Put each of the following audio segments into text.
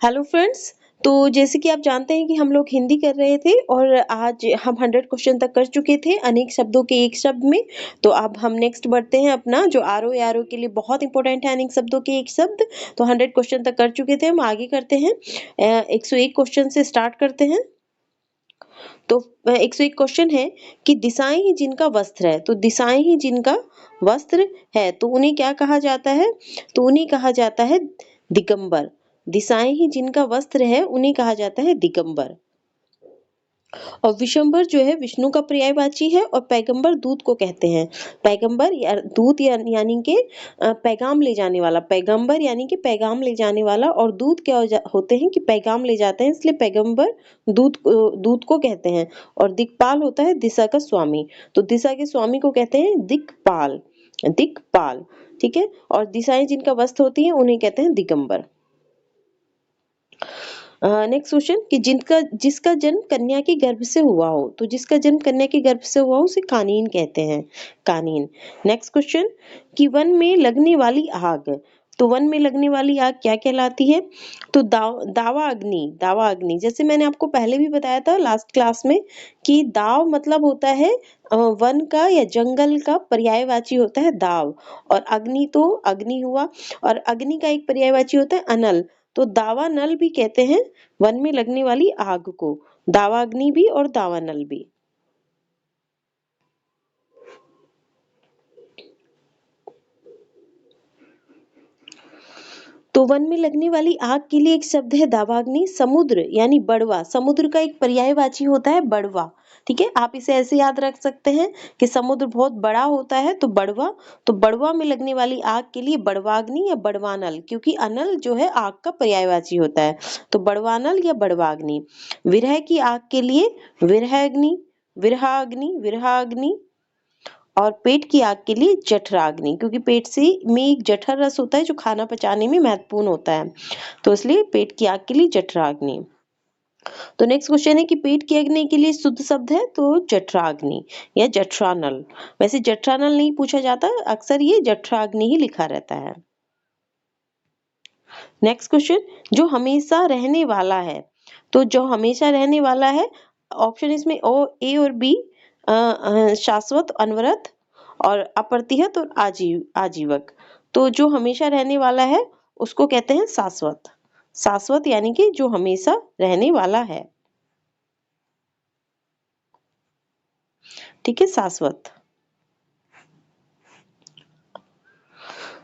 Hello friends. तो जैसे कि आप जानते हैं कि हम लोग हिंदी कर रहे थे और आज हम 100 क्वेश्चन तक कर चुके थे अनेक शब्दों के एक शब्द में। तो अब हम नेक्स्ट बढ़ते हैं अपना जो R O A R O के लिए बहुत इंपॉर्टेंट है अनेक शब्दों के एक शब्द। तो 100 क्वेश्चन तक कर चुके थे, हम आगे करते हैं। 101 क्वेश्चन से स्टार्ट करते हैं। तो 101 क्वेश्चन है कि दिशाएं ही जिनका वस्त्र है। तो दिशाएं ही जिनका वस्त्र है तो उन्हें क्या कहा जाता है? तो उन्हें कहा जाता है दिगंबर। दिशाएं ही जिनका वस्त्र है उन्हें कहा जाता है दिगंबर। और विशंबर जो है विष्णु का पर्यायवाची है और पैगंबर दूत को कहते हैं। पैगंबर या दूत यानी कि पैगाम ले जाने वाला। पैगंबर यानी कि पैगाम ले जाने वाला और दूत क्या होते हैं कि पैगाम ले जाते हैं, इसलिए पैगंबर दूत को कहते हैं। और दिक्पाल होता है दिशा का स्वामी। तो दिशा के स्वामी को कहते हैं दिक्पाल। दिक्पाल, ठीक है। और दिशाएं जिनका वस्त्र होती है उन्हें कहते हैं दिगंबर। नेक्स्ट क्वेश्चन कि जिसका जन्म कन्या के गर्भ से हुआ हो। तो जिसका जन्म कन्या के गर्भ से हुआ हो उसे कानीन कहते हैं। कानीन। नेक्स्ट क्वेश्चन कि वन में लगने वाली आग। तो वन में लगने वाली आग क्या कहलाती है? तो दावा अग्नि। दावा अग्नि, जैसे मैंने आपको पहले भी बताया था लास्ट क्लास में कि दाव मतलब होता है वन का या जंगल का पर्यायवाची होता है दाव। और अग्नि तो अग्नि हुआ। और अग्नि का एक पर्यायवाची होता है अनल। तो दावा नल भी कहते हैं वन में लगने वाली आग को। दावाग्नि भी और दावानल भी। तो वन में लगने वाली आग के लिए एक शब्द है दावाग्नि। समुद्र यानी बड़वा, समुद्र का एक पर्यायवाची होता है बड़वा। ठीक है, आप इसे ऐसे याद रख सकते हैं कि समुद्र बहुत बड़ा होता है तो बड़वा। तो बड़वा में लगने वाली आग के लिए बड़वाग्नि या बड़वानल, क्योंकि अनल जो है आग का पर्यायवाची होता है। तो बड़वानल या बड़वाग्नि। विरह की आग के लिए विरहाग्नि, विरहाग्नि, विरहाग्नि। और पेट की आग के लिए जठराग्नि, क्योंकि पेट से में एक जठर रस होता है जो खाना पचाने में महत्वपूर्ण होता है। तो इसलिए पेट की आग के लिए जठराग्नि। तो नेक्स्ट क्वेश्चन है कि पेट की अग्नि के लिए शुद्ध शब्द है तो जठराग्नि या जठरानल। वैसे जठरानल नहीं पूछा जाता, अक्सर ये जठराग्नि ही लिखा रहता है। नेक्स्ट क्वेश्चन जो हमेशा रहने वाला है। तो जो हमेशा रहने वाला है, ऑप्शन इसमें ए और बी, शाश्वत, अनवरत और अप्रतिहत और आजीवक। तो जो हमेशा रहने वाला है उसको कहते हैं शाश्वत। शाश्वत यानी कि जो हमेशा रहने वाला है। ठीक है, शाश्वत।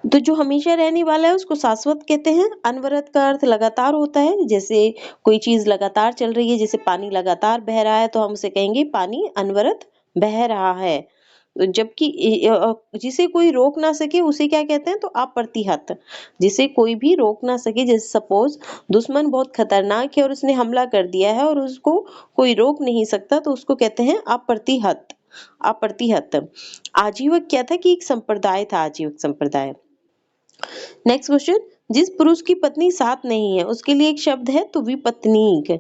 तो जो हमेशा रहने वाला है उसको शाश्वत कहते हैं। अनवरत का अर्थ लगातार होता है, जैसे कोई चीज लगातार चल रही है, जैसे पानी लगातार बह रहा है तो हम उसे कहेंगे पानी अनवरत बह रहा है। जबकि जिसे कोई रोक ना सके उसे क्या कहते हैं? तो अप्रतिहत। जिसे कोई भी रोक ना सके, जैसे सपोज दुश्मन बहुत खतरनाक है और उसने हमला कर दिया है और उसको कोई रोक नहीं सकता तो उसको कहते हैं अप्रतिहत। अप्रतिहत। आजीवक क्या था कि एक संप्रदाय था, आजीवक संप्रदाय। नेक्स्ट क्वेश्चन जिस पुरुष की पत्नी साथ नहीं है उसके लिए एक शब्द है तो विपत्नीक।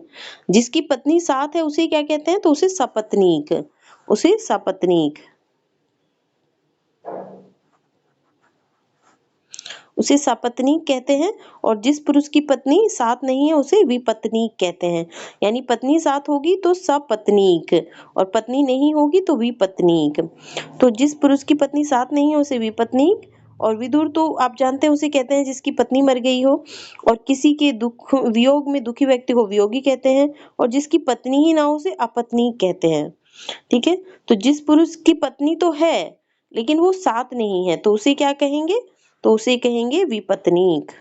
जिसकी पत्नी साथ है उसे क्या कहते हैं? तो उसे सपत्नीक। उसे सपत्नीक। उसे सपत्नीक कहते हैं। और जिस पुरुष की पत्नी साथ नहीं है उसे विपत्नीक कहते हैं। यानी पत्नी साथ होगी तो सपत्नीक और पत्नी नहीं होगी तो विपत्नीक। तो जिस पुरुष की पत्नी साथ नहीं है उसे विपत्नीक। और विदुर तो आप जानते हैं उसे कहते हैं जिसकी पत्नी मर गई हो। और किसी के दुख वियोग में दुखी व्यक्ति को वियोगी कहते हैं। और जिसकी पत्नी ही ना हो उसे अपत्नीक कहते हैं। ठीक है, तो जिस पुरुष की पत्नी तो है लेकिन वो साथ नहीं है तो उसे क्या कहेंगे? तो उसे कहेंगे विपत्नीक।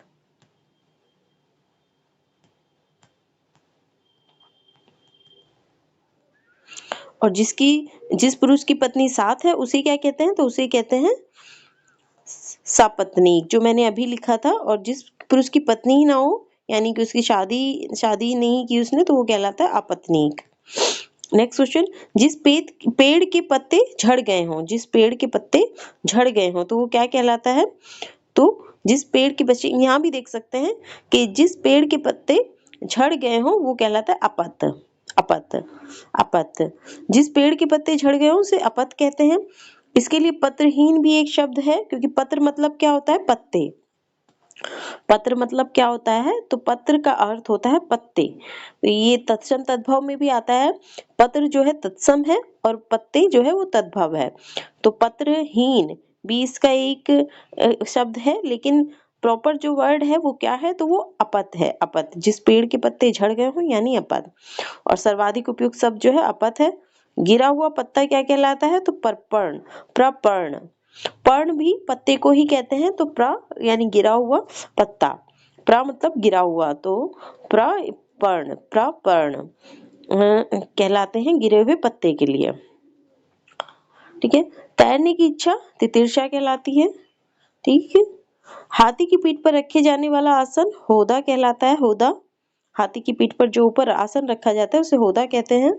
और जिस पुरुष की पत्नी साथ है उसे क्या कहते हैं? तो उसे कहते हैं सपत्नीक, जो मैंने अभी लिखा था। और जिस पुरुष की पत्नी ही ना हो यानी कि उसकी शादी नहीं की उसने तो वो कहलाता है अपत्नीक। नेक्स्ट क्वेश्चन जिस पेड़ के पत्ते झड़ गए हों। जिस पेड़ के पत्ते झड़ गए हों तो वो क्या कहलाता है? तो जिस पेड़ के बच्चे यहाँ भी देख सकते हैं कि जिस पेड़ के पत्ते झड़ गए हों वो कहलाता है अपत। अपत। अपत। जिस पेड़ के पत्ते झड़ गए हों उसे अपत कहते हैं। इसके लिए पत्रहीन भी एक शब्द है, क्योंकि पत्र मतलब क्या होता है? पत्ते। पत्र मतलब क्या होता है? तो पत्र का अर्थ होता है पत्ते। तो ये तत्सम तद्भव में भी आता है। पत्र जो है तत्सम है और पत्ते जो है वो तद्भव है। तो पत्रहीन भी इसका एक शब्द है, लेकिन प्रॉपर जो वर्ड है वो क्या है? तो वो अपत है। अपत, जिस पेड़ के पत्ते झड़ गए हों यानी अपत। और सर्वाधिक उपयुक्त शब्द जो है अपत है। गिरा हुआ पत्ता क्या कहलाता है? तो परपर्ण, प्रपर्ण। पर्ण भी पत्ते को ही कहते हैं, तो प्र यानी गिरा हुआ पत्ता। प्र मतलब गिरा हुआ, तो प्रपर्ण, प्रपर्ण कहलाते हैं गिरे हुए पत्ते के लिए। ठीक है। तैरने की इच्छा तितिर्षा कहलाती है। ठीक है। हाथी की पीठ पर रखे जाने वाला आसन होदा कहलाता है। होदा, हाथी की पीठ पर जो ऊपर आसन रखा जाता है उसे होदा कहते हैं।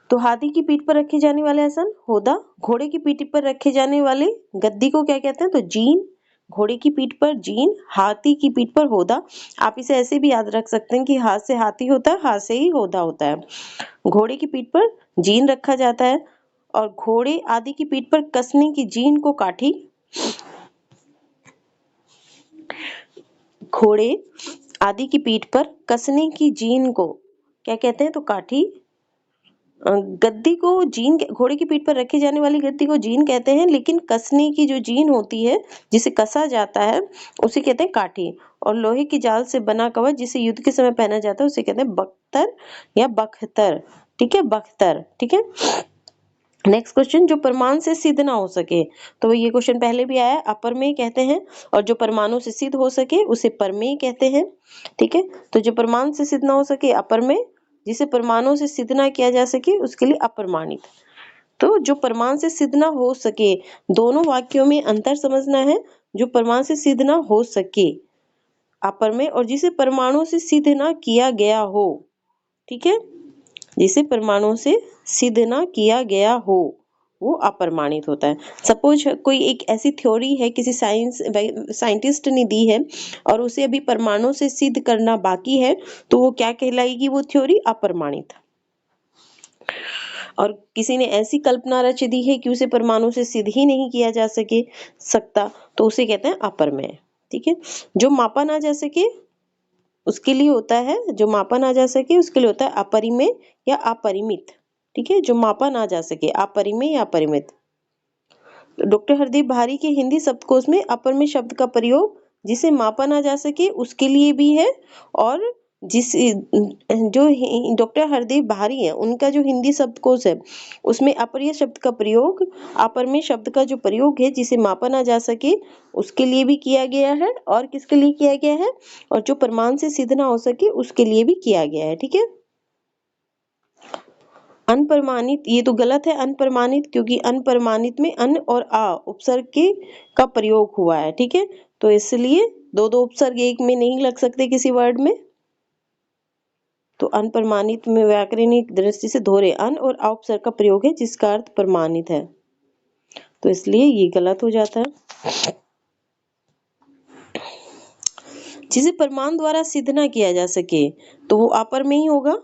तो हाथी की पीठ पर रखे जाने वाले आसन होदा। घोड़े की पीठ पर रखे जाने वाले गद्दी को क्या कहते हैं? तो जीन। घोड़े की पीठ पर जीन, हाथी की पीठ पर होदा। आप इसे ऐसे भी याद रख सकते हैं कि हाथ से हाथी होता है, हाथ से ही होदा होता है। घोड़े की पीठ पर जीन रखा जाता है और घोड़े आदि की पीठ पर कसने की जीन को काठी। घोड़े आदि की पीठ पर कसने की जीन को क्या कहते हैं? तो काठी। गद्दी को जीन, घोड़े की पीठ पर रखी जाने वाली गद्दी को जीन कहते हैं, लेकिन कसने की जो जीन होती है जिसे कसा जाता है उसे कहते हैं काठी। और लोहे की जाल से बना कवच जिसे युद्ध के समय पहना जाता है उसे कहते हैं बख्तर या बख्तर। ठीक है, बख्तर। ठीक है। नेक्स्ट क्वेश्चन, जो परमाणु से सिद्ध ना हो सके, तो ये क्वेश्चन पहले भी आया है, अपरमेय कहते हैं। और जो परमाणु से सिद्ध हो सके उसे परमेय कहते हैं। ठीक है। तो जो परमाणु से सिद्ध ना हो सके अपरमेय, जिसे परमाणु से सिद्ध ना किया जा सके उसके लिए अप्रमाणित। तो जो परमाणु से सिद्ध ना हो सके, दोनों वाक्यों में अंतर समझना है। जो परमाणु से सिद्ध ना हो सके अपरमेय, और जिसे परमाणु से सिद्ध ना किया गया हो। ठीक है। जिसे परमाणु से सिद्ध ना किया गया हो वो अप्रमाणित होता है। सपोज कोई एक ऐसी थ्योरी है, किसी साइंटिस्ट ने दी है और उसे अभी परमाणु से सिद्ध करना बाकी है, तो वो क्या कहलाएगी? वो थ्योरी अप्रमाणित। और किसी ने ऐसी कल्पना रच दी है कि उसे परमाणु से सिद्ध ही नहीं किया जा सकता, तो उसे कहते हैं अपरमेय। ठीक है। जो मापा ना जा सके उसके लिए होता है, जो मापा ना जा सके उसके लिए होता है अपरिमेय या अपरिमित। ठीक है। जो मापा ना जा सके, अपरिमेय या अपरिमित। डॉक्टर हरदीप भारी के हिंदी शब्दकोश में अपरिमेय शब्द का प्रयोग जिसे मापा ना जा सके उसके लिए भी है, और जिस जो डॉक्टर हरदीप भारी है उनका जो हिंदी शब्दकोश है उसमें अपरिमेय शब्द का प्रयोग, अपरिमेय शब्द का जो प्रयोग है जिसे मापा ना जा सके उसके लिए भी किया गया है, और किसके लिए किया गया है? और जो प्रमाण से सिद्ध ना हो सके उसके लिए भी किया गया है। ठीक है। अनप्रमाणित, ये तो गलत है अनप्रमाणित, क्योंकि अनप्रमाणित में अन और आ उपसर्ग के का प्रयोग हुआ है। ठीक है। तो इसलिए दो दो उपसर्ग एक में नहीं लग सकते किसी वर्ड में। तो अनप्रमाणित में व्याकरणिक दृष्टि से दोहरे अन और आ उपसर्ग का प्रयोग है जिसका अर्थ प्रमाणित है, तो इसलिए ये गलत हो जाता है। जिसे प्रमाण द्वारा सिद्ध ना किया जा सके तो वो अपर में ही होगा,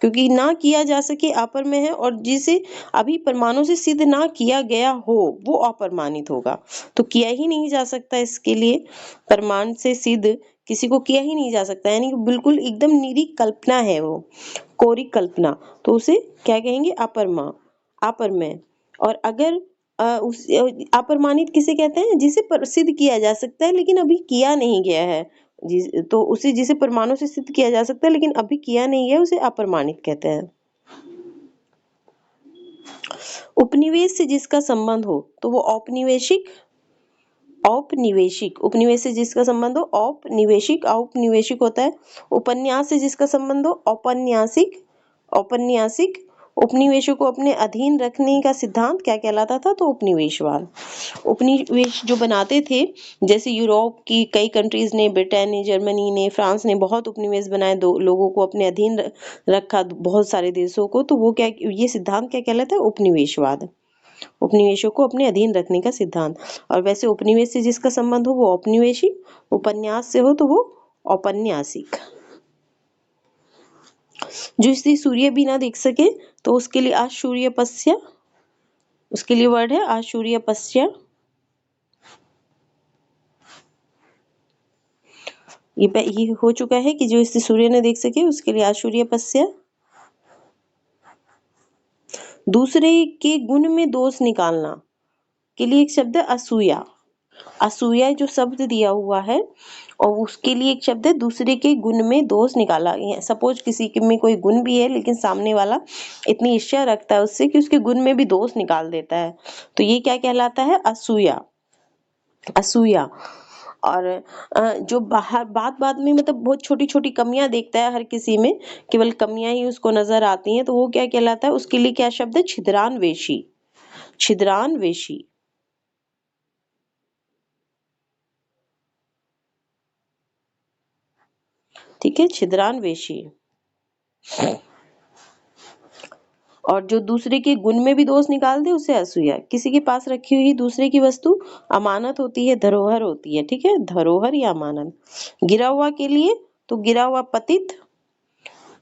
क्योंकि ना किया जा सके अपर में है, और जिसे अभी प्रमाणों से सिद्ध ना किया गया हो वो अप्रमाणित होगा। तो किया ही नहीं जा सकता, इसके लिए प्रमाण से सिद्ध किसी को किया ही नहीं जा सकता, यानी कि बिल्कुल एकदम निरी कल्पना है वो, कोरी कल्पना, तो उसे क्या कहेंगे? अपरमा, अपरमेय। और अगर उस अप्रमाणित किसे कहते हैं? जिसे सिद्ध किया जा सकता है लेकिन अभी किया नहीं गया है, तो उसे जिसे परमाणु से सिद्ध किया जा सकता है लेकिन अभी किया नहीं है उसे अप्रमाणित कहते हैं। उपनिवेश से जिसका संबंध हो तो वो औपनिवेशिक, औपनिवेशिक, उपनिवेश से जिसका संबंध हो औपनिवेशिक, औपनिवेशिक होता है। उपन्यास से जिसका संबंध हो औपन्यासिक, औपन्यासिक। उपनिवेशों को अपने अधीन रखने का सिद्धांत क्या कहलाता था? तो उपनिवेशवाद। उपनिवेश जो बनाते थे, जैसे यूरोप की कई कंट्रीज ने, ब्रिटेन ने, जर्मनी ने, फ्रांस ने बहुत उपनिवेश बनाए, दो लोगों को अपने अधीन रखा, बहुत सारे देशों को, तो वो क्या, ये सिद्धांत क्या कहलाता है? उपनिवेशवाद। उपनिवेशों को अपने अधीन रखने का सिद्धांत। और वैसे उपनिवेश से जिसका संबंध हो वो औपनिवेशिक, उपन्यास से हो तो वो औपन्यासिक। जो स्त्री सूर्य भी ना देख सके तो उसके लिए आशूर्यपस्या, उसके लिए वर्ड है आशूर्यपस्या। ये हो चुका है कि जो इसे सूर्य ने देख सके उसके लिए आसूर्यपस्य। दूसरे के गुण में दोष निकालना के लिए एक शब्द है असूया। असूया जो शब्द दिया हुआ है और उसके लिए एक शब्द है दूसरे के गुण में दोष निकाला। सपोज किसी के में कोई गुण भी है लेकिन सामने वाला इतनी ईर्ष्या रखता है उससे कि उसके गुण में भी दोष निकाल देता है, तो ये क्या कहलाता है? असूया। असूया। और जो बाहर बात बात में मतलब बहुत छोटी छोटी कमियां देखता है हर किसी में, केवल कमियां ही उसको नजर आती हैं, तो वो क्या कहलाता है? उसके लिए क्या शब्द है? छिद्रान्वेषी। छिद्रान्वेषी। ठीक है, छिद्रान्वेषी। और जो दूसरे के गुण में भी दोष निकाल दे उसे असूया। किसी के पास रखी हुई दूसरे की वस्तु अमानत होती है, धरोहर होती है, ठीक है, धरोहर या अमानत। गिरा हुआ के लिए तो गिरा हुआ पतित,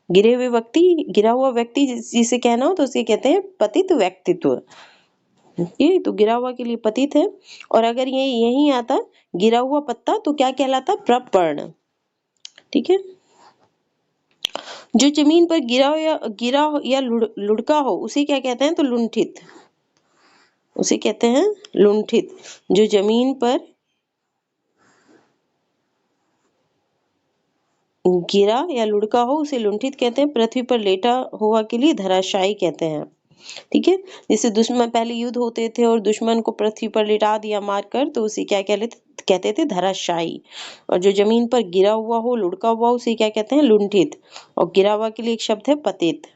गिरे हुए व्यक्ति, गिरा हुआ व्यक्ति जिसे कहना हो तो उसे कहते हैं पतित व्यक्तित्व। ये तो गिरा हुआ के लिए पतित है। और अगर ये यही आता गिरा हुआ पत्ता तो क्या कहलाता? प्रपर्ण। ठीक है, जो जमीन पर गिरा या लुढ़का हो उसे क्या कहते हैं? तो लुंठित। उसे कहते हैं लुंठित। जो जमीन पर गिरा या लुढ़का हो उसे लुंठित कहते हैं। पृथ्वी पर लेटा हुआ के लिए धराशायी कहते हैं। ठीक है, जैसे दुश्मन, पहले युद्ध होते थे और दुश्मन को पृथ्वी पर लिटा दिया मारकर तो उसे क्या कहते थे? धराशायी। और जो जमीन पर गिरा हुआ हो, लुढ़का हुआ, उसे क्या कहते हैं? लुंठित। और गिरा हुआ के लिए एक शब्द है पतित।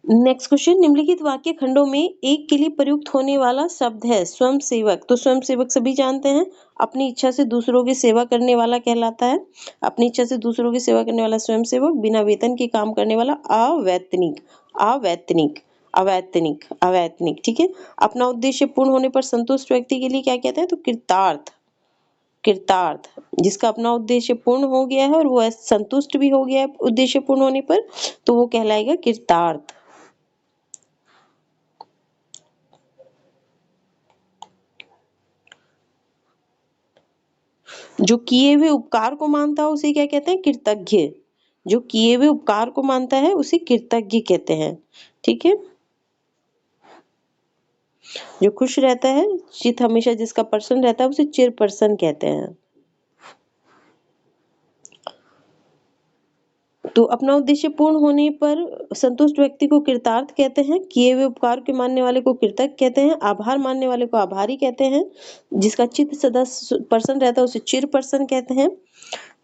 नेक्स्ट क्वेश्चन, निम्नलिखित वाक्य खंडों में एक के लिए प्रयुक्त होने वाला शब्द है स्वयंसेवक। तो स्वयंसेवक सभी जानते हैं, अपनी इच्छा से दूसरों की सेवा करने वाला कहलाता है। अपनी इच्छा से दूसरों की सेवा करने वाला स्वयंसेवक, बिना वेतन के काम करने वाला अवैतनिक। अवैतनिक, अवैतनिक, अवैतनिक। ठीक है, अपना उद्देश्य पूर्ण होने पर संतुष्ट व्यक्ति के लिए क्या कहते हैं? तो कृतार्थ। कृतार्थ, जिसका अपना उद्देश्य पूर्ण हो गया है और वो संतुष्ट भी हो गया है उद्देश्य पूर्ण होने पर, तो वो कहलाएगा कृतार्थ। जो किए हुए उपकार को मानता है उसे क्या कहते हैं? कृतज्ञ। जो किए हुए उपकार को मानता है उसे कृतज्ञ कहते हैं। ठीक है, जो खुश रहता है, चित हमेशा जिसका प्रसन्न रहता है उसे चिर प्रसन्न कहते हैं। तो अपना उद्देश्य पूर्ण होने पर संतुष्ट व्यक्ति को कृतार्थ कहते हैं। किए हुए उपकार के मानने वाले को कृतज्ञ कहते हैं। आभार मानने वाले को आभारी कहते हैं। जिसका चित्त सदा प्रसन्न रहता है उसे चिर प्रसन्न कहते हैं।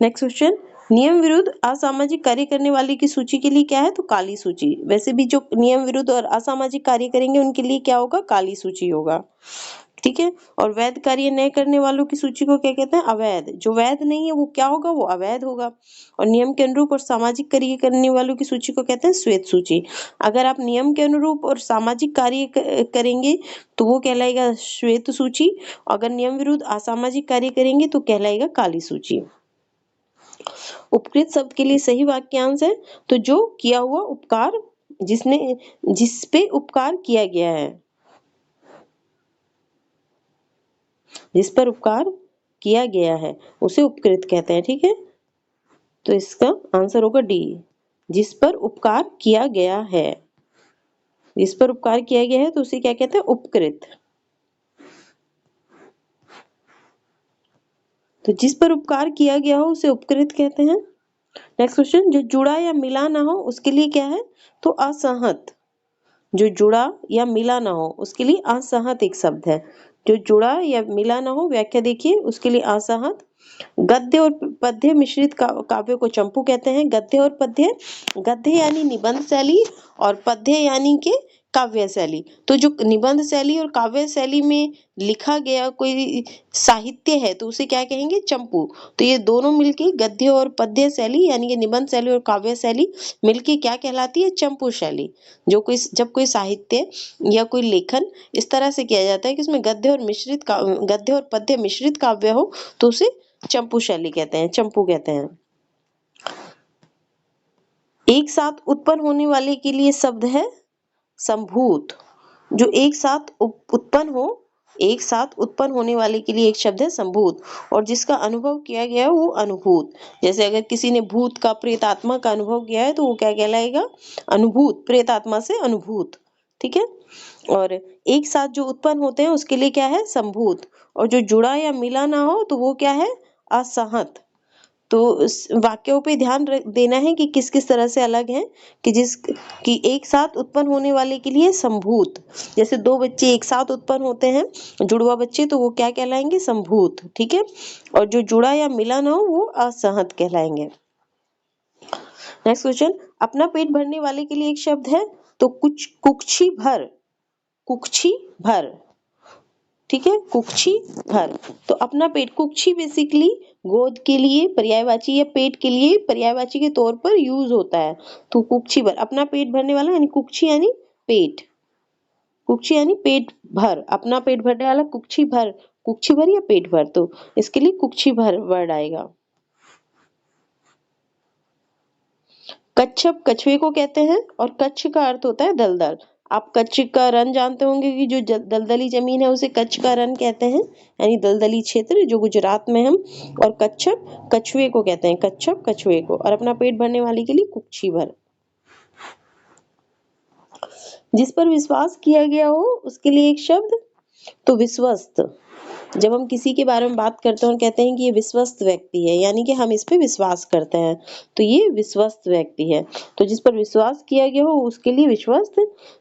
नेक्स्ट क्वेश्चन, नियम विरुद्ध असामाजिक कार्य करने वाले की सूची के लिए क्या है? तो काली सूची। वैसे भी जो नियम विरुद्ध और असामाजिक कार्य करेंगे उनके लिए क्या होगा? काली सूची होगा। ठीक है, और वैध कार्य न करने वालों की सूची को क्या कहते हैं? अवैध। जो वैध नहीं है वो क्या होगा? वो अवैध होगा। और नियम के अनुरूप और सामाजिक कार्य करने वालों की सूची को कहते हैं श्वेत सूची। अगर आप नियम के अनुरूप और सामाजिक कार्य करेंगे तो वो कहलाएगा श्वेत सूची। अगर नियम विरुद्ध असामाजिक कार्य करेंगे तो कहलाएगा काली सूची। उपकृत शब्द के लिए सही वाक्यांश है तो जो किया हुआ उपकार, जिस पे उपकार किया गया है, जिस पर उपकार किया गया है उसे उपकृत कहते हैं। ठीक है, तो इसका आंसर होगा डी, जिस पर उपकार किया गया है। जिस पर उपकार किया गया है तो उसे क्या कहते हैं? उपकृत। तो जिस पर उपकार किया गया हो उसे उपकृत कहते हैं। नेक्स्ट क्वेश्चन, जो जुड़ा या मिला ना हो उसके लिए क्या है? तो असहत। जो जुड़ा या मिला ना हो उसके लिए असहत एक शब्द है। जो जुड़ा या मिला ना हो, व्याख्या देखिए, उसके लिए असहत। गद्य और पद्य मिश्रित काव्य को चंपू कहते हैं। गद्य और पद्य, गद्य यानी निबंध शैली और पद्य यानी के काव्य शैली। तो जो निबंध शैली और काव्य शैली में लिखा गया कोई साहित्य है तो उसे क्या कहेंगे? चंपू। तो ये दोनों मिलके गद्य और पद्य शैली यानी कि निबंध शैली और काव्य शैली मिलके क्या कहलाती है? चंपू शैली। जब कोई साहित्य या कोई लेखन इस तरह से किया जाता है कि उसमें गद्य और पद्य मिश्रित काव्य हो तो उसे चंपू शैली कहते हैं, चंपू कहते हैं। एक साथ उत्पन्न होने वाले के लिए शब्द है संभूत। जो एक साथ उत्पन्न होने वाले के लिए एक शब्द है संभूत, और जिसका अनुभव किया गया है वो अनुभूत। जैसे अगर किसी ने भूत का, प्रेतात्मा का अनुभव किया है तो वो क्या कहलाएगा? अनुभूत, प्रेतात्मा से अनुभूत। ठीक है। और एक साथ जो उत्पन्न होते हैं उसके लिए क्या है? संभूत। और जो जुड़ा या मिला ना हो तो वो क्या है? असहत। तो इस वाक्यों पे ध्यान देना है कि किस किस तरह से अलग हैं, कि एक साथ उत्पन्न होने वाले के लिए संभूत। जैसे दो बच्चे एक साथ उत्पन्न होते हैं, जुड़वा बच्चे, तो वो क्या कहलाएंगे? संभूत। ठीक है। और जो जुड़ा या मिला ना हो वो असहत कहलाएंगे। नेक्स्ट क्वेश्चन, अपना पेट भरने वाले के लिए एक शब्द है, तो कुछ कुक्षी भर। कुक्षी भर। ठीक है, कुक्षी भर। तो अपना पेट, कुक्षी बेसिकली गोद के लिए पर्यायवाची या पेट के लिए पर्यायवाची के तौर पर यूज होता है। तो कुक्षी भर, अपना पेट भरने वाला, यानी कुक्षी यानी पेट। कुक्षी यानी पेट भर, अपना पेट भरने वाला कुक्षी भर। कुक्षी भर या पेट भर, तो इसके लिए कुक्षी भर वर्ड आएगा। कच्छप कछुए को कहते हैं, और कच्छ का अर्थ होता है दलदल। आप कच्छ का रन जानते होंगे कि जो दलदली जमीन है उसे कच्छ का रन कहते हैं, यानी दलदली क्षेत्र जो गुजरात में हम। और कच्छप कछुए को कहते हैं, कच्छप कछुए को। और अपना पेट भरने वाले के लिए कुक्षी भर। जिस पर विश्वास किया गया हो उसके लिए एक शब्द, तो विश्वस्त। जब हम किसी के बारे में बात करते हैं और कहते हैं कि ये विश्वस्त व्यक्ति है, यानी कि हम इस पे विश्वास करते हैं, तो ये विश्वस्त व्यक्ति है। तो जिस पर विश्वास किया गया हो उसके लिए विश्वस्त।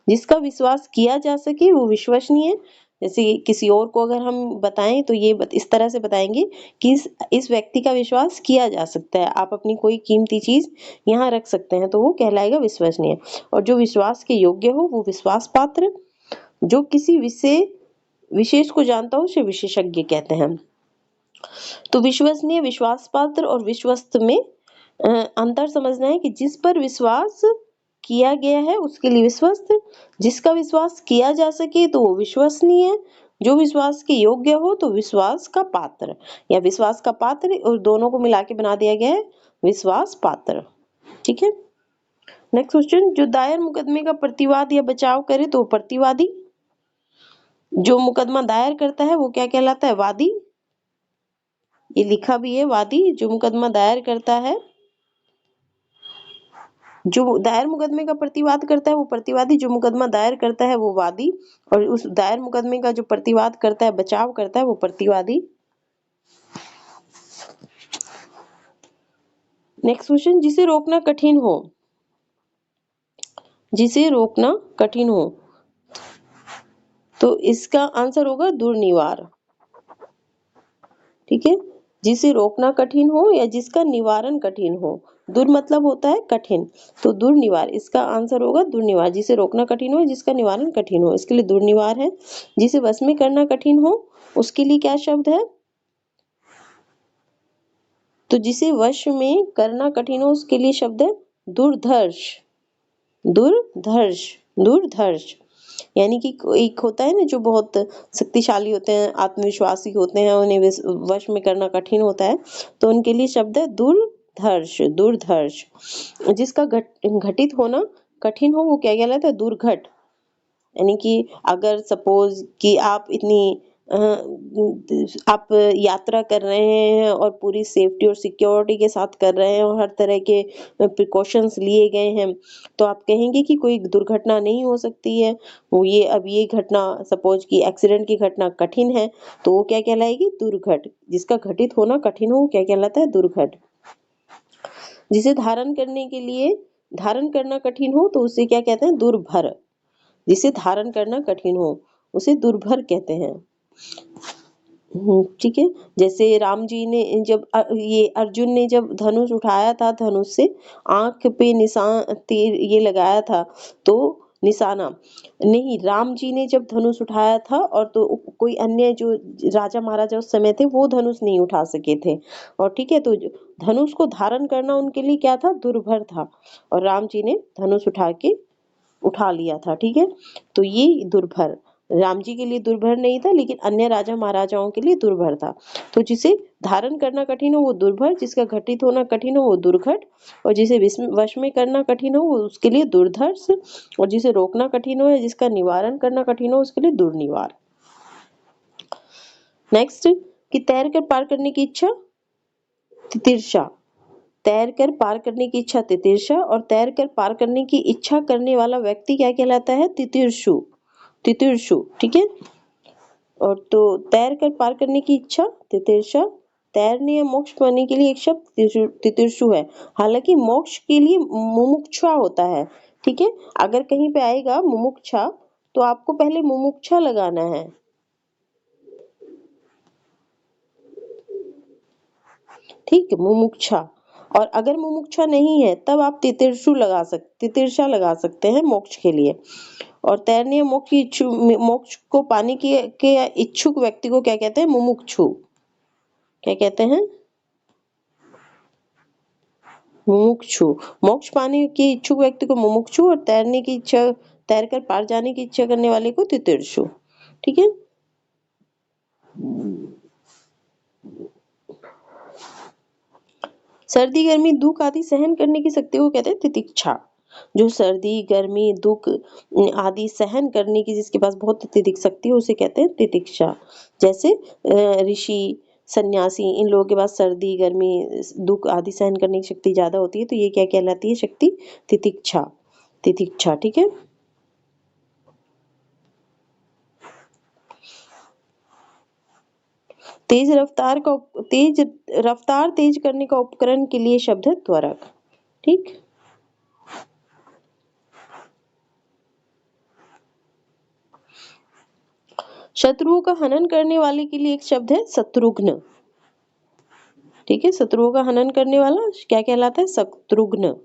जिसका विश्वास किया जा सके वो विश्वसनीय। जैसे किसी और को अगर हम बताएं तो ये इस तरह से बताएंगे कि इस व्यक्ति का विश्वास किया जा सकता है, आप अपनी कोई कीमती चीज यहाँ रख सकते हैं, तो वो कहलाएगा विश्वसनीय। और जो विश्वास के योग्य हो वो विश्वास पात्र। जो किसी विशेष को जानता हो उसे विशेषज्ञ कहते हैं। तो विश्वसनीय, विश्वास पात्र और विश्वस्त में अंतर समझना है कि जिस पर विश्वास किया गया है उसके लिए विश्वस्त, जिसका विश्वास किया जा सके तो वो विश्वसनीय, जो विश्वास के योग्य हो तो विश्वास का पात्र, या विश्वास का पात्र, और दोनों को मिला के बना दिया गया है विश्वास पात्र। ठीक है। नेक्स्ट क्वेश्चन, जो दायर मुकदमे का प्रतिवाद या बचाव करे तो प्रतिवादी। जो मुकदमा दायर करता है वो क्या कहलाता है? वादी। ये लिखा भी है, वादी जो मुकदमा दायर करता है। जो दायर मुकदमे का प्रतिवाद करता है वो प्रतिवादी, जो मुकदमा दायर करता है वो वादी, और उस दायर मुकदमे का जो प्रतिवाद करता है, बचाव करता है, वो प्रतिवादी। नेक्स्ट क्वेश्चन, जिसे रोकना कठिन हो। जिसे रोकना कठिन हो, तो इसका आंसर होगा दुर्निवार। ठीक है। जिसे रोकना कठिन हो या जिसका निवारण कठिन हो। दुर मतलब होता है कठिन, तो दुर्निवार, इसका आंसर होगा दुर्निवार। जिसे रोकना कठिन हो, जिसका निवारण कठिन हो, इसके लिए दुर्निवार है। जिसे वश में करना कठिन हो उसके लिए क्या शब्द है? तो जिसे वश में करना कठिन हो उसके लिए शब्द है दुर्धर्ष। दुर्धर्ष, दुर्धर्ष। यानी कि एक होता है ना जो बहुत शक्तिशाली होते हैं, आत्मविश्वासी होते हैं, उन्हें वश में करना कठिन होता है, तो उनके लिए शब्द है दुर्धर्ष, दुर्धर्ष। जिसका घटित होना कठिन हो वो क्या कहलाता है? दुर्घट। यानी कि अगर सपोज कि आप यात्रा कर रहे हैं और पूरी सेफ्टी और सिक्योरिटी के साथ कर रहे हैं और हर तरह के प्रिकॉशंस लिए गए हैं, तो आप कहेंगे कि कोई दुर्घटना नहीं हो सकती है। वो ये घटना, सपोज कि एक्सीडेंट की घटना कठिन है, तो वो क्या कहलाएगी? दुर्घट। जिसका घटित होना कठिन हो क्या कहलाता है? दुर्घट। जिसे धारण करना कठिन हो तो उसे क्या कहते हैं? दुर्भर। जिसे धारण करना कठिन हो उसे दुर्भर कहते हैं। ठीक है। जैसे राम जी ने जब ये अर्जुन ने जब धनुष उठाया था, धनुष से आंख पे निशान, तीर ये लगाया था, तो निशाना नहीं, राम जी ने जब धनुष उठाया था, और तो कोई अन्य जो राजा महाराजा उस समय थे वो धनुष नहीं उठा सके थे। और ठीक है, तो धनुष को धारण करना उनके लिए क्या था? दुर्भर था। और राम जी ने धनुष उठा लिया था। ठीक है, तो ये दुर्भर। राम जी के लिए दुर्भर नहीं था, लेकिन अन्य राजा महाराजाओं के लिए दुर्भर था। तो जिसे धारण करना कठिन हो वो दुर्भर, जिसका घटित होना कठिन हो वो दुर्घट, और जिसे वश में करना कठिन हो वो उसके लिए दुर्धर्ष, और जिसे रोकना कठिन हो या जिसका निवारण करना कठिन हो उसके लिए दुर्निवार। नेक्स्ट, कि तैर कर पार करने की इच्छा, तितिर्षा। तैर कर पार करने की इच्छा तितिर्षा, और तैर कर पार करने की इच्छा करने वाला व्यक्ति क्या कहलाता है? तितिर्षु। तितिर्षु, ठीक है। और तो तैर कर पार करने की इच्छा तितिर्षा, तैरने या मोक्ष पाने के लिए एक शब्द तितिर्षु है। हालांकि मोक्ष के लिए मुमुक्षा होता है, ठीक है। अगर कहीं पे आएगा मुमुक्षा तो आपको पहले मुमुक्षा लगाना है, ठीक, मुमुक्षा। और अगर मुमुक्षा नहीं है तब आप तितिर्षा लगा सकते हैं मोक्ष के लिए। और तैरने या मोक्ष को पाने के इच्छुक व्यक्ति को क्या कहते हैं? मुमुक्षु। क्या कहते हैं? मुमुक्षु। मोक्ष पाने के इच्छुक व्यक्ति को मुमुक्षु, और तैरकर पार जाने की इच्छा करने वाले को तितिर्षु, ठीक है। सर्दी गर्मी दुख आदि सहन करने की शक्ति को कहते हैं तितिक्षा। जो सर्दी गर्मी दुख आदि सहन करने की जिसके पास बहुत अत्यधिक शक्ति है उसे कहते हैं तितिक्षा। जैसे ऋषि सन्यासी इन लोगों के पास सर्दी गर्मी दुख आदि सहन करने की शक्ति ज्यादा होती है, तो ये क्या कहलाती है शक्ति? तितिक्षा। तितिक्षा, ठीक है। तेज रफ्तार तेज करने का उपकरण के लिए शब्द है त्वरक, ठीक। शत्रुओं का हनन करने वाले के लिए एक शब्द है शत्रुघ्न, ठीक है। शत्रुओं का हनन करने वाला क्या कहलाता है? शत्रुघ्न।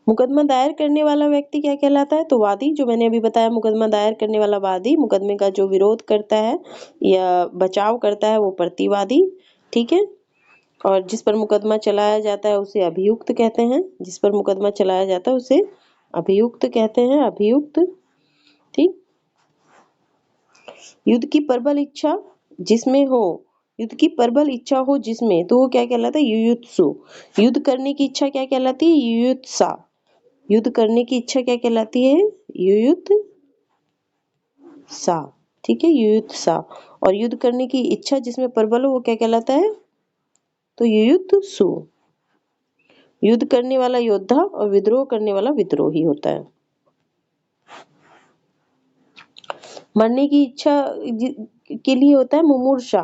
मुकदमा दायर करने वाला व्यक्ति क्या कहलाता है? तो वादी, जो मैंने अभी बताया, मुकदमा दायर करने वाला वादी, मुकदमे का जो विरोध करता है या बचाव करता है वो प्रतिवादी, ठीक है। और जिस पर मुकदमा चलाया जाता है उसे अभियुक्त कहते हैं। जिस पर मुकदमा चलाया जाता है उसे अभियुक्त कहते हैं, अभियुक्त, ठीक। युद्ध की प्रबल इच्छा जिसमें हो, युद्ध की प्रबल इच्छा हो जिसमें, तो वो क्या कहलाता है? युयुत्सु। युद्ध करने की इच्छा क्या कहलाती है? युयुत्सा। युद्ध करने की इच्छा क्या कहलाती है? युयुत्सा, ठीक है, युयुत्सा। और युद्ध करने की इच्छा जिसमें प्रबल हो वो क्या कहलाता है? तो युयुत्सु। युद्ध करने वाला योद्धा और विद्रोह करने वाला विद्रोही होता है। मरने की इच्छा के लिए होता है मुमूर्षा।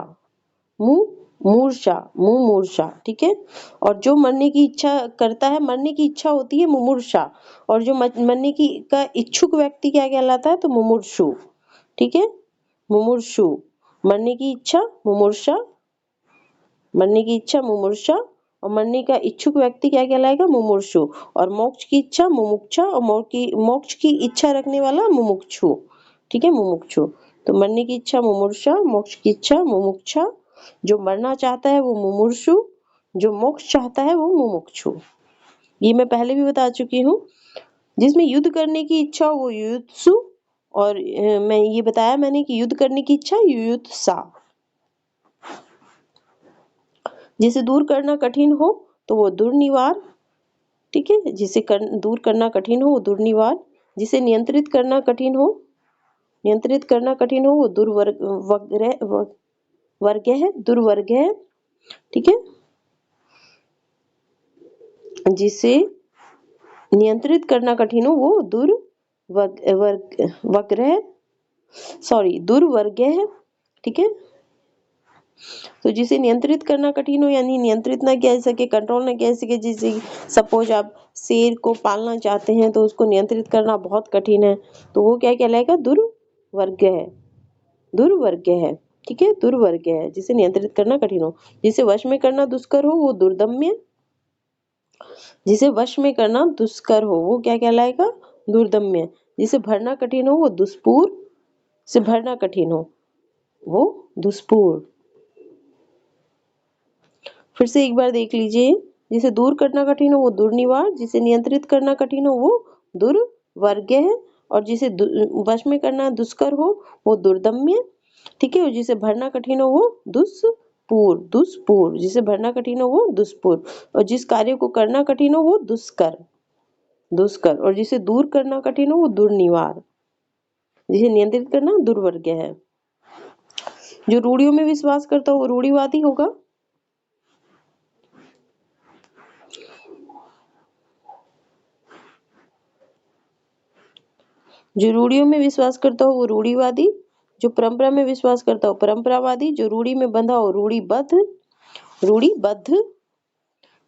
मुमूर्षा, ठीक है। और जो मरने की इच्छा करता है, मरने की इच्छा होती है मुमूर्षा, और जो मरने की का इच्छुक व्यक्ति क्या कहलाता है? तो मुमूर्षु, ठीक है। मुमूर्षु, मरने की इच्छा मुमूर्षा, मरने की इच्छा मुमूर्षा, और मरने का इच्छुक व्यक्ति क्या कहलाएगा? मुमूर्षु। और मोक्ष की इच्छा मुमुक्षा, और मोक्ष की इच्छा रखने वाला मुमुक्षु, ठीक है, मुमुक्षु। तो मरने की इच्छा मुमूर्षा, मोक्ष की इच्छा मुमुक्षा, जो मरना चाहता है वो मुमूर्षु, जो मोक्ष चाहता है वो मुमुक्षु। ये मैं पहले भी बता चुकी हूँ। जिसमें युद्ध करने की इच्छा हो वो युयुत्सु, और मैं ये बताया मैंने कि युद्ध करने की इच्छा युयुत्सा। जिसे दूर करना कठिन हो तो वो दुर्निवार, ठीक है। दूर करना कठिन हो वो दुर्निवार। जिसे नियंत्रित करना कठिन हो वो वर्ग है, दुर्वर्ग है, ठीक है। जिसे नियंत्रित करना कठिन हो वो दुर्वर्ग है, ठीक है। तो जिसे नियंत्रित करना कठिन हो यानी नियंत्रित ना किया जा सके, कंट्रोल ना किया जा सके, जैसे सपोज आप शेर को पालना चाहते हैं तो उसको नियंत्रित करना बहुत कठिन है, तो वो क्या कहलाएगा? दुर्वर्ग है, दुर्वर्ग है, ठीक है, दुर्वर्ग है। जिसे नियंत्रित करना कठिन हो। जिसे वश में करना दुष्कर हो वो दुर्दम्य, जिसे वश में करना दुष्कर हो वो क्या कहलाएगा? दुर्दम्य। जिसे भरना कठिन हो वो दुष्पूर, से भरना कठिन हो वो दुष्पूर। फिर से एक बार देख लीजिए। जिसे दूर करना कठिन हो वो दुर्निवार, जिसे नियंत्रित करना कठिन हो वो दुर्वर्ग्य है, और जिसे वश में करना दुष्कर हो वो दुर्दम्य, ठीक है। और जिसे भरना कठिन हो वो दुष्पूर, जिसे भरना कठिन हो वो दुष्पूर, और जिस कार्य को करना कठिन हो वो दुष्कर, और जिसे दूर करना कठिन हो वो दुर्निवार, जिसे नियंत्रित करना दुर्वर्ग्य है। जो रूढ़ियों में विश्वास करता हो वो रूढ़िवादी होगा। जो रूढ़ियों में विश्वास करता हो वो रूढ़िवादी, जो परंपरा में विश्वास करता हो परंपरावादी, जो रूढ़ी में बंधा हो रूढ़िबद्ध,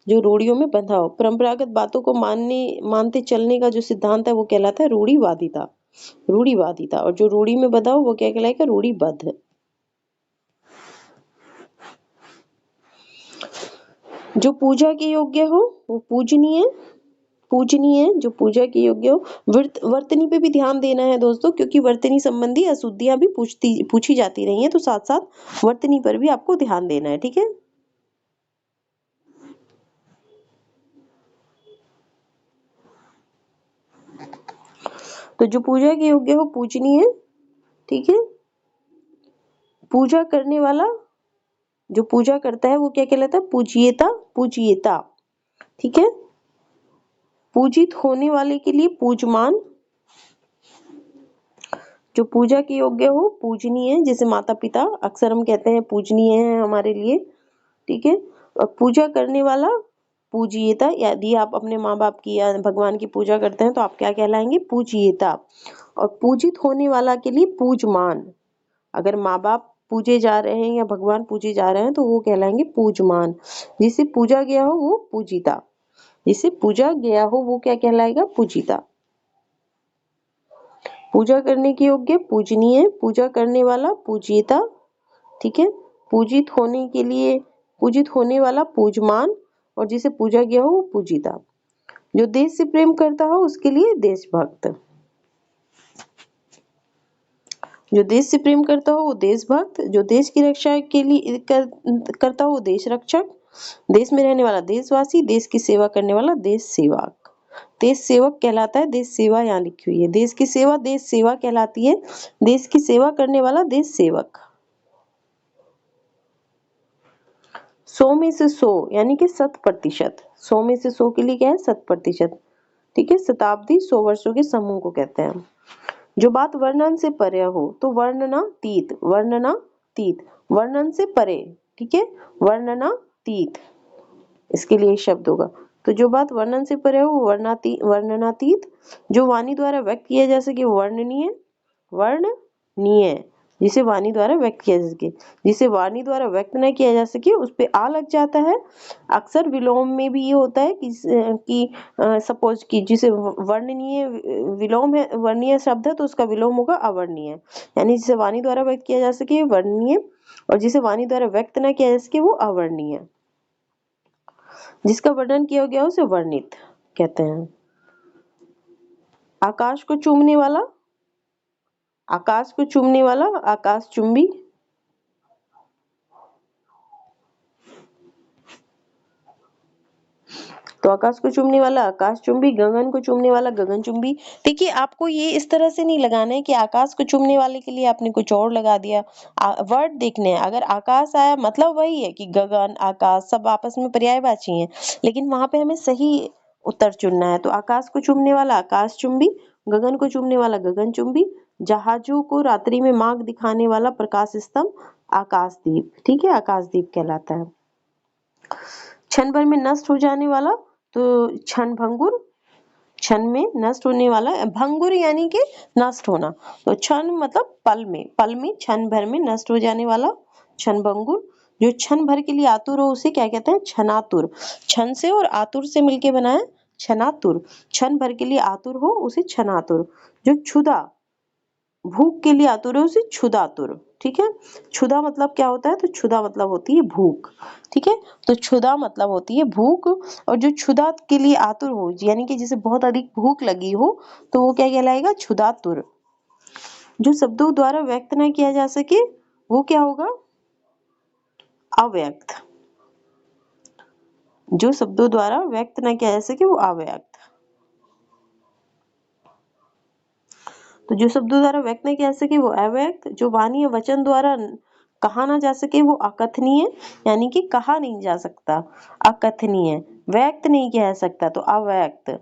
जो रूढ़ियों में बंधा हो। परंपरागत बातों को मानते चलने का जो सिद्धांत है वो कहलाता है रूढ़िवादिता, और जो रूढ़ी में बंधा हो वो क्या कहलाएगा? रूढ़िबद्ध। जो पूजा के योग्य हो वो पूजनीय, जो पूजा के योग्य हो। वर्तनी पे भी ध्यान देना है दोस्तों, क्योंकि वर्तनी संबंधी अशुद्धियां भी पूछी जाती रही हैं, तो साथ साथ वर्तनी पर भी आपको ध्यान देना है, ठीक है। तो जो पूजा के योग्य हो पूजनीय, ठीक है। पूजा करने वाला, जो पूजा करता है वो क्या कहलाता है? पूज्यता, ठीक है। पूजित होने वाले के लिए पूजमान, जो पूजा के योग्य हो पूजनीय, जैसे माता पिता अक्सर हम कहते हैं पूजनीय है हमारे लिए, ठीक है। और पूजा करने वाला पूज्यता, यदि आप अपने माँ बाप की या भगवान की पूजा करते हैं तो आप क्या कहलाएंगे? पूज्यता। और पूजित होने वाला के लिए पूजमान, अगर माँ बाप पूजे जा रहे हैं या भगवान पूजे जा रहे हैं तो वो कहलाएंगे पूजमान। जिसे पूजा गया हो वो पूजिता, जिसे पूजा गया हो वो क्या कहलाएगा? पूजिता। पूजा करने के योग्य पूजनीय, पूजा करने वाला पूज्यता, ठीक है। पूजित होने वाला पूजमान, और जिसे पूजा गया हो वो पूजिता। जो देश से प्रेम करता हो उसके लिए देशभक्त, जो देश से प्रेम करता हो वो देशभक्त, जो देश की रक्षा के लिए करता हो वो देश रक्षक, देश में रहने वाला देशवासी, देश की सेवा करने वाला देश सेवक। देश सेवक कहलाता है, देश सेवा यहाँ लिखी हुई है। देश की सेवा देश सेवा कहलाती है, देश की सेवा करने वाला देश सेवक। 100 में से 100 यानी कि 100%। 100 में से 100 के लिए क्या है? 100%, ठीक है। शताब्दी 100 वर्षों के समूह को कहते हैं। जो बात वर्णन से परे हो तो वर्णनातीत, वर्णन से परे, ठीक है। वर्णनातीत, इसके लिए शब्द होगा। तो जो बात वर्णन से परे हो वो वर्णनातीत, जो वाणी द्वारा व्यक्त किया जा सके वर्णनीय, जिसे वाणी द्वारा व्यक्त किया जा सके। जिसे वाणी द्वारा व्यक्त न किया जा सके उस पे आ लग जाता है। अक्सर विलोम में भी ये होता है कि सपोज कि जिसे वर्णनीय विलोम है, वर्णनीय शब्द है तो उसका विलोम होगा अवर्णनीय, यानी जिसे वाणी द्वारा व्यक्त किया जा सके वर्णनीय, और जिसे वाणी द्वारा व्यक्त न किया जा सके वो अवर्णनीय। जिसका वर्णन किया गया उसे वर्णित कहते हैं। आकाश को चूमने वाला आकाशचुंबी, तो आकाश को चूमने वाला आकाशचुंबी, गगन को चूमने वाला गगनचुंबी। देखिए आपको ये इस तरह से नहीं लगाना है कि आकाश को चूमने वाले के लिए आपने कुछ और लगा दिया। वर्ड देखने हैं, अगर आकाश आया मतलब वही है कि गगन आकाश सब आपस में पर्यायवाची हैं, लेकिन वहां पे हमें सही उत्तर चुनना है। तो आकाश को चूमने वाला आकाशचुंबी, गगन को चूमने वाला गगनचुंबी, जहाजों को रात्रि में मार्ग दिखाने वाला प्रकाश स्तंभ आकाशदीप, ठीक है। आकाशदीप कहलाता है। क्षण भर में नष्ट हो जाने वाला तो क्षणभंगुर, क्षण में नष्ट होने वाला, भंगुर यानी कि नष्ट होना, तो क्षण मतलब पल में क्षण भर में नष्ट हो जाने वाला क्षणभंगुर। जो क्षण भर के लिए आतुर हो उसे क्या कहते हैं? क्षणातुर। क्षण से और आतुर से मिलके बना है क्षणातुर। क्षण भर के लिए आतुर हो उसे क्षणातुर। जो क्षुधा भूख के लिए आतुर है उसे क्षुधातुर, ठीक है। क्षुधा मतलब क्या होता है? तो क्षुधा मतलब होती है भूख, ठीक है। तो क्षुधा मतलब होती है भूख, और जो क्षुधा के लिए आतुर हो यानी कि जिसे बहुत अधिक भूख लगी हो तो वो क्या कहलाएगा? क्षुधातुर। जो शब्दों द्वारा व्यक्त ना किया जा सके वो क्या होगा? अव्यक्त। जो शब्दों द्वारा व्यक्त न किया जा सके वो अव्यक्त। तो जो शब्दों द्वारा व्यक्त नहीं किया जा सके वो अव्यक्त, जो वाणी या वचन द्वारा कहा ना जा सके वो अकथनीय, यानी कि कहा नहीं जा सकता, अकथनीय, व्यक्त नहीं किया जा सकता तो अव्यक्त।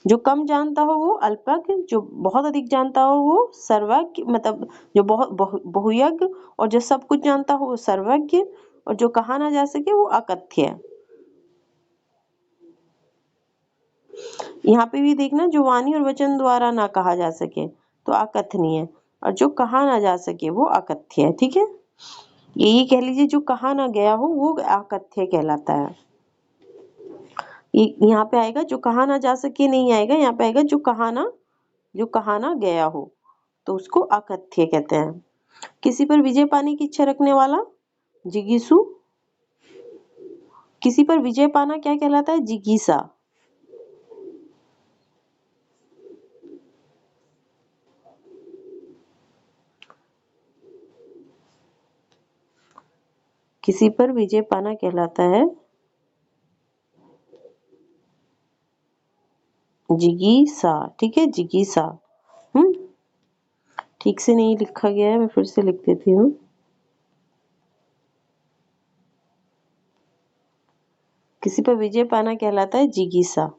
जो कम जानता हो वो अल्पज्ञ, जो बहुत अधिक जानता हो वो सर्वज्ञ, मतलब जो बहुयज्ञ, और जो सब कुछ जानता हो वो सर्वज्ञ, और जो कहा ना जा सके वो अकथ्य। यहाँ पे भी देखना, जो वाणी और वचन द्वारा ना कहा जा सके तो अकथनीय, और जो कहा ना जा सके वो अकथ्य है। ठीक है, यही कह लीजिए जो कहा ना गया हो वो अकथ्य कहलाता है। यहाँ पे आएगा जो कहा ना जा सके नहीं आएगा, यहाँ पे आएगा जो कहा ना गया हो तो उसको अकथ्य कहते हैं। किसी पर विजय पाने की इच्छा रखने वाला जिगीसु, किसी पर विजय पाना क्या कहलाता है? जिगीसा। किसी पर विजय पाना कहलाता है जिगीसा। ठीक है, जिगीसा। ठीक से नहीं लिखा गया है, मैं फिर से लिख देती हूँ। किसी पर विजय पाना कहलाता है जिगीसा,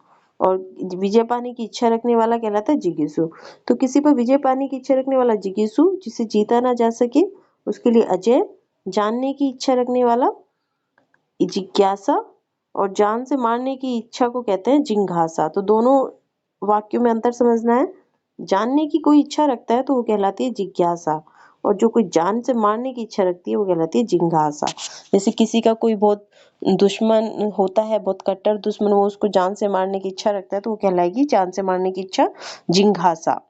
और विजय पाने की इच्छा रखने वाला कहलाता है जिगीसु। तो किसी पर विजय पाने की इच्छा रखने वाला जिगीसु, जिसे जीता ना जा सके उसके लिए अजय, जानने की इच्छा रखने वाला जिज्ञासा, और जान से मारने की इच्छा को कहते हैं जिंघासा। तो दोनों वाक्यों में अंतर समझना है। जानने की कोई इच्छा रखता है तो वो कहलाती है जिज्ञासा, और जो कोई जान से मारने की इच्छा रखती है वो कहलाती है जिंघासा। जैसे किसी का कोई बहुत दुश्मन होता है, बहुत कट्टर दुश्मन, वो उसको जान से मारने की इच्छा रखता है तो वो कहलाएगी जान से मारने की इच्छा, जिंघासा।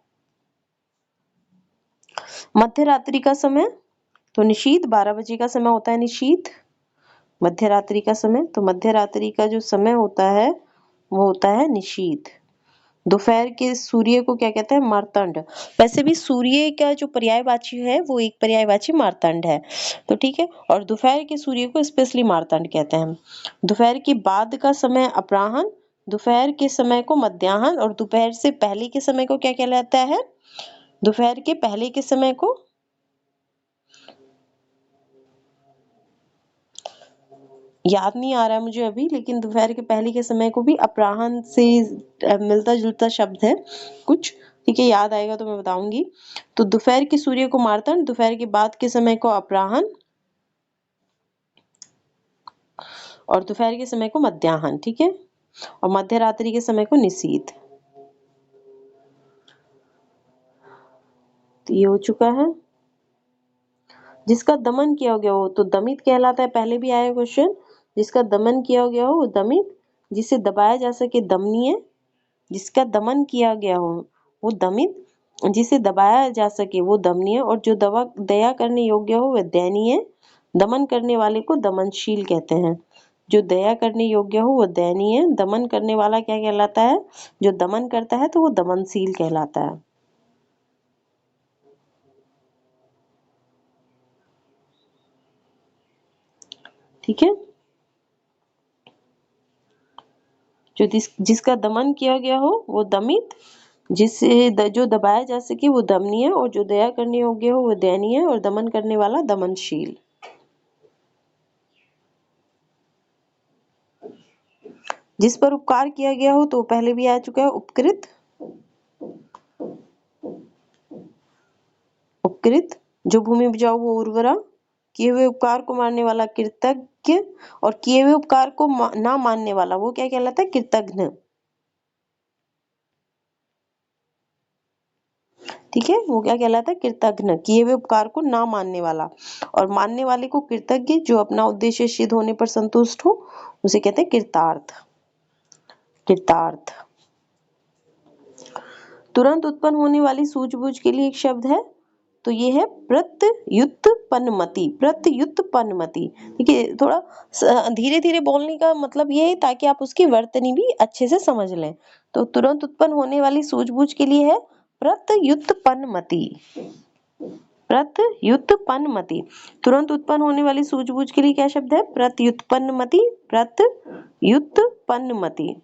मध्य रात्रि का समय, तो निशीथ, 12 बजे का समय होता है निशीथ, मध्य रात्रि का समय। तो मध्य रात्रि का जो समय होता है वो होता है निशीथ। दोपहर के सूर्य को क्या कहते हैं? मार्तंड। वैसे भी सूर्य का जो पर्यायवाची है वो एक पर्यायवाची मार्तंड है, तो ठीक है। और दोपहर के सूर्य को स्पेशली मार्तंड कहते हैं। दोपहर के बाद का समय अपराह्न, दोपहर के समय को मध्याह्न, और दोपहर से पहले के समय को क्या कहलाता है? दोपहर के पहले के समय को याद नहीं आ रहा है मुझे अभी, लेकिन दोपहर के पहले के समय को भी अपराह्न से मिलता जुलता शब्द है कुछ, ठीक है, याद आएगा तो मैं बताऊंगी। तो दोपहर के सूर्य को मार्तंड, दोपहर के बाद के समय को अपराह्न, और दोपहर के समय को मध्याह्न। ठीक है, और मध्य रात्रि के समय को निशीथ। तो ये हो चुका है। जिसका दमन किया गया हो तो दमित कहलाता है, पहले भी आया क्वेश्चन। जिसका दमन किया गया हो वो दमित, जिसे दबाया जा सके दमनीय, जिसका दमन किया गया हो वो दमित, जिसे दबाया जा सके वो दमनीय, और जो दया करने योग्य हो वह दयनीय। दमन करने वाले को दमनशील कहते हैं। जो दया करने योग्य हो वो दयनीय, दमन करने वाला क्या कहलाता है? जो दमन करता है तो वो दमनशील कहलाता है। ठीक है, जो जिसका दमन किया गया हो वो दमित, जो दबाया जा सके वो दमनीय, और जो दया करने योग्य हो वो दयनीय, और दमन करने वाला दमनशील। जिस पर उपकार किया गया हो तो पहले भी आ चुका है, उपकृत। उपकृत, जो भूमि उपजाऊ वो उर्वरा, किए हुए उपकार को मानने वाला कृतज्ञ, और किए हुए उपकार को ना मानने वाला वो क्या कहलाता है? कृतघ्न। ठीक है, वो क्या कहलाता है? कृतघ्न, किए हुए उपकार को ना मानने वाला। और मानने वाले को कृतज्ञ, जो अपना उद्देश्य सिद्ध होने पर संतुष्ट हो उसे कहते हैं कृतार्थ। कृतार्थ। तुरंत उत्पन्न होने वाली सूझबूझ के लिए एक शब्द है, तो ये है प्रत्युत्पन्नमति। प्रत्युत्पन्नमति, ठीक है, थोड़ा धीरे धीरे बोलने का मतलब ये है ताकि आप उसकी वर्तनी भी अच्छे से समझ लें। तो तुरंत उत्पन्न होने वाली सूझबूझ के लिए है प्रत्युत्पन्नमति। प्रत्युत्पन्नमति। तुरंत उत्पन्न होने वाली सूझबूझ के लिए क्या शब्द है? प्रत्युत्पन्नमति। प्रत्युत्पन्नमति।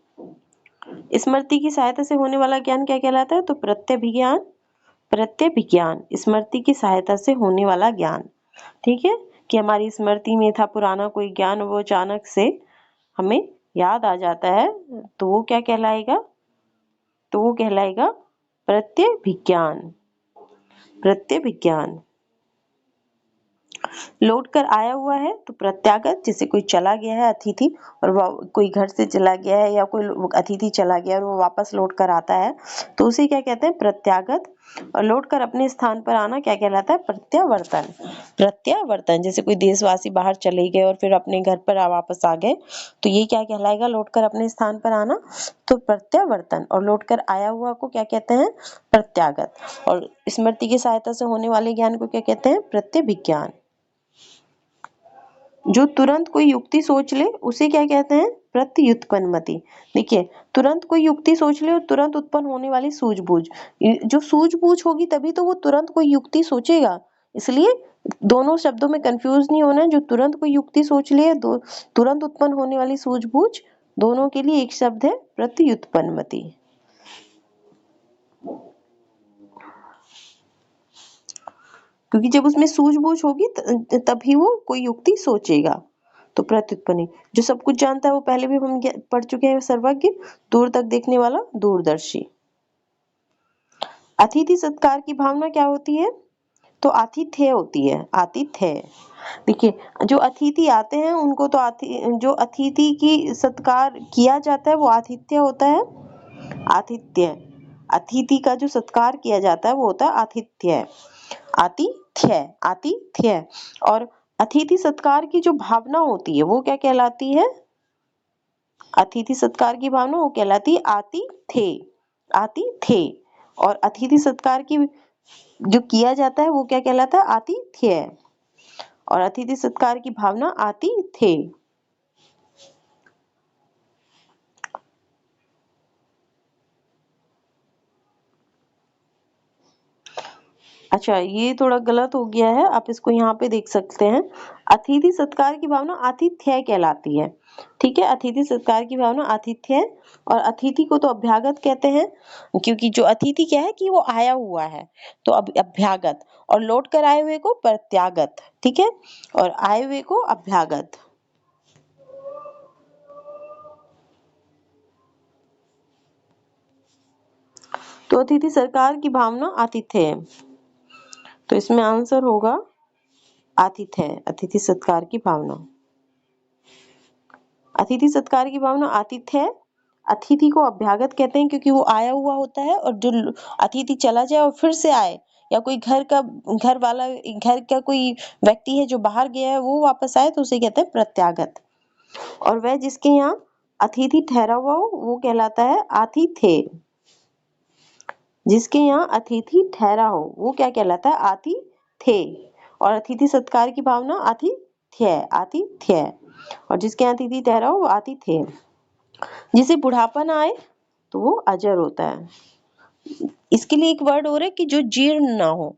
स्मृति की सहायता से होने वाला ज्ञान क्या कहलाता है? तो प्रत्यभिज्ञान। प्रत्यभिज्ञान स्मृति की सहायता से होने वाला ज्ञान। ठीक है, कि हमारी स्मृति में था पुराना कोई ज्ञान, वो अचानक से हमें याद आ जाता है, तो वो क्या कहलाएगा? तो वो कहलाएगा प्रत्यभिज्ञान। प्रत्यभिज्ञान। लौट कर आया हुआ है तो प्रत्यागत, जैसे कोई चला गया है अतिथि और कोई घर से चला गया है या कोई अतिथि चला गया और वो वापस लौट कर आता है तो उसे क्या कहते हैं? प्रत्यागत। और लौट कर अपने स्थान पर आना क्या कहलाता है? प्रत्यावर्तन। प्रत्यावर्तन, जैसे कोई देशवासी बाहर चले गए और फिर अपने घर पर वापस आ गए तो ये क्या कहलाएगा? लौट कर अपने स्थान पर आना, तो प्रत्यावर्तन। और लौट कर आया हुआ को क्या कहते हैं? प्रत्यागत। और स्मृति की सहायता से होने वाले ज्ञान को क्या कहते हैं? प्रत्यभिज्ञान। जो तुरंत कोई युक्ति सोच ले उसे क्या कहते हैं? प्रत्युत्पन्नमति। देखिए, तुरंत कोई युक्ति सोच ले और तुरंत उत्पन्न होने वाली सूझबूझ, जो सूझबूझ होगी तभी तो वो तुरंत कोई युक्ति सोचेगा। इसलिए दोनों शब्दों में कंफ्यूज नहीं होना है। जो तुरंत कोई युक्ति सोच ले, तुरंत उत्पन्न होने वाली सूझबूझ, दोनों के लिए एक शब्द है प्रत्युत्पन्नमति। क्योंकि जब उसमें सूझबूझ होगी तभी वो कोई युक्ति सोचेगा। तो प्रत्युत्पन्न, जो सब कुछ जानता है वो पहले भी हम पढ़ चुके हैं, सर्वज्ञ, दूर तक देखने वाला, दूरदर्शी। अतिथि सत्कार की भावना क्या होती है? तो आतिथ्य होती है। आतिथ्य। देखिए, जो अतिथि आते हैं उनको तो जो अतिथि की सत्कार किया जाता है वो आतिथ्य होता है। आतिथ्य। अतिथि का जो सत्कार किया जाता है वो होता है आतिथ्य। आतिथ्य। आतिथ्य। और अतिथि सत्कार की जो भावना होती है वो क्या कहलाती है? अतिथि सत्कार की भावना वो कहलाती है आतिथ्य। आतिथ्य। और अतिथि सत्कार की जो किया जाता है वो क्या कहलाता है? आतिथ्य। और अतिथि सत्कार की भावना आतिथ्य। अच्छा, ये थोड़ा गलत हो गया है, आप इसको यहाँ पे देख सकते हैं। अतिथि सत्कार की भावना आतिथ्य कहलाती है। ठीक है, अतिथि सत्कार की भावना आतिथ्य है। और अतिथि को तो अभ्यागत कहते हैं, क्योंकि जो अतिथि क्या है कि वो आया हुआ है, तो अब अभ्यागत। और लौट कर आए हुए को प्रत्यागत। ठीक है, और आए हुए को अभ्यागत। तो अतिथि सत्कार की भावना आतिथ्य है, तो इसमें आंसर होगा आतिथ्य। अतिथि सत्कार की भावना। अतिथि सत्कार की भावना आतिथ्य है। अतिथि को अभ्यागत कहते हैं क्योंकि वो आया हुआ होता है, और जो अतिथि चला जाए और फिर से आए, या कोई घर का कोई व्यक्ति है जो बाहर गया है वो वापस आए तो उसे कहते हैं प्रत्यागत। और वह जिसके यहाँ अतिथि ठहरा हुआ हो वो कहलाता है आतिथ्य। जिसके यहाँ अतिथि ठहरा हो वो क्या कहलाता है? आतिथ्य। और अतिथि सत्कार की भावना आतिथ्य। आतिथ्य। और जिसके यहाँ अतिथि ठहरा हो वो आतिथ्य। जिसे बुढ़ापा ना आए तो वो अजर होता है। इसके लिए एक वर्ड और है कि जो जीर्ण ना हो।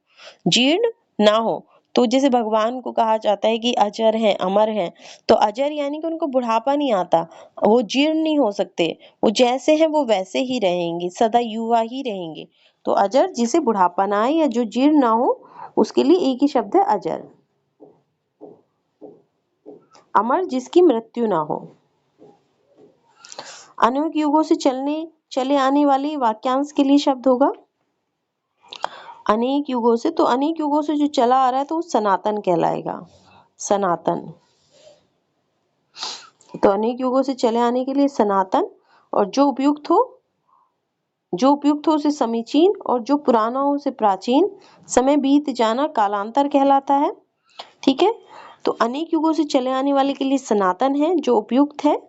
जीर्ण ना हो, तो जैसे भगवान को कहा जाता है कि अजर है, अमर है, तो अजर यानी कि उनको बुढ़ापा नहीं आता, वो जीर्ण नहीं हो सकते, वो जैसे हैं वो वैसे ही रहेंगे, सदा युवा ही रहेंगे। तो अजर, जिसे बुढ़ापा ना आए या जो जीर्ण ना हो, उसके लिए एक ही शब्द है अजर। अमर, जिसकी मृत्यु ना हो। अनेक युगों से चले आने वाले वाक्यांश के लिए शब्द होगा अनेक युगों से। तो अनेक युगों से जो चला आ रहा है तो वो सनातन कहलाएगा। सनातन। तो अनेक युगों से चले आने के लिए सनातन, और जो उपयुक्त हो उसे समीचीन, और जो पुराना हो उसे प्राचीन। समय बीत जाना कालांतर कहलाता है। ठीक है, तो अनेक युगों से चले आने वाले के लिए सनातन है, जो उपयुक्त है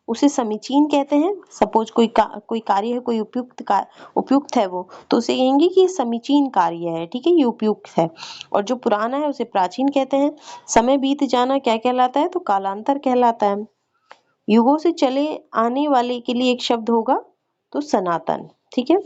उसे समीचीन कहते हैं। सपोज कोई कार्य है, कोई उपयुक्त है वो, तो उसे कहेंगे कि ये समीचीन कार्य है। ठीक है, ये उपयुक्त है। और जो पुराना है उसे प्राचीन कहते हैं। समय बीत जाना क्या कहलाता है? तो कालांतर कहलाता है। युगों से चले आने वाले के लिए एक शब्द होगा तो सनातन। ठीक है,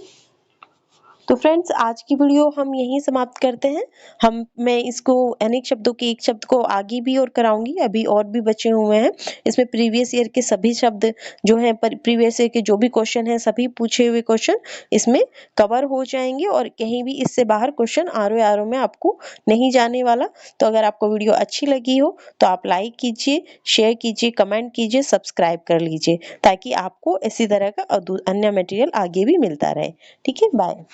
तो फ्रेंड्स आज की वीडियो हम यहीं समाप्त करते हैं। मैं इसको अनेक शब्दों के एक शब्द को आगे भी और कराऊँगी, अभी और भी बचे हुए हैं। इसमें प्रीवियस ईयर के सभी शब्द जो हैं प्रीवियस ईयर के जो भी क्वेश्चन हैं सभी पूछे हुए क्वेश्चन इसमें कवर हो जाएँगे और कहीं भी इससे बाहर क्वेश्चन आरो में आपको नहीं जाने वाला। तो अगर आपको वीडियो अच्छी लगी हो तो आप लाइक कीजिए, शेयर कीजिए, कमेंट कीजिए, सब्सक्राइब कर लीजिए ताकि आपको इसी तरह का अन्य मटेरियल आगे भी मिलता रहे। ठीक है? बाय।